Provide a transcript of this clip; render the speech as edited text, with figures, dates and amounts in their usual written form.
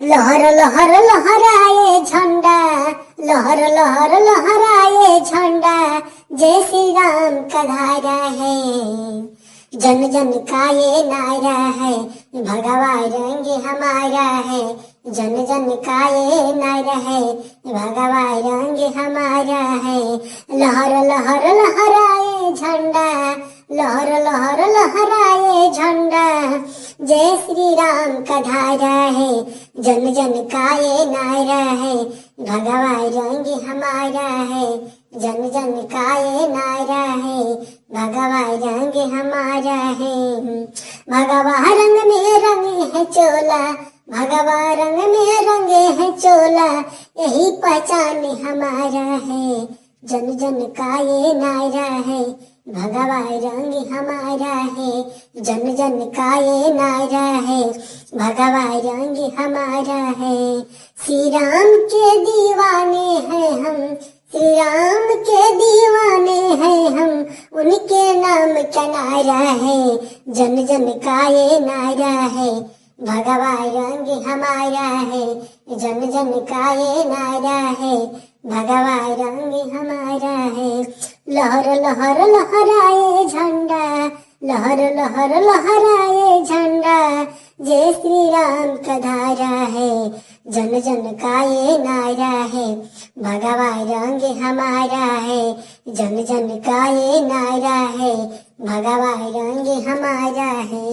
लहर लहर लहराए झंडा, लहर लहर लहराए झंडा, जय श्री राम का धारा है। जन जन का ये नारा है, भगवा रंग हमारा है। जन जन का ये नारा है, भगवा रंग हमारा है। लहर लहर लहराए झंडा, लहर लहर लहराए झंडा, जय श्री राम का धारा है। जन जन का ये नारा है, भगवा रंग हमारा है। जन जन का ये नारा है, भगवा रंग हमारा है। भगवा रंग में रंगे है चोला, भगवा रंग में रंगे है चोला, यही पहचान हमारा है। जन जन का ये नारा है, भगवा रंग हमारा है। जन जन का ये नारा है, भगवा रंग हमारा है। श्री राम के दीवाने हैं हम, श्री राम के दीवाने हैं हम, उनके नाम का नारा है। जन जन का ये नारा है, भगवा रंग हमारा है। जन जन का ये नारा है, भगवा रंग हमारा है। लहर लहर लहराए झंडा, लहर लहर लहराए झंडा, जय श्री राम का धारा है। जन जन का ये नारा है, भगवा रंग हमारा है। जन जन का ये नारा है, भगवा रंग हमारा है।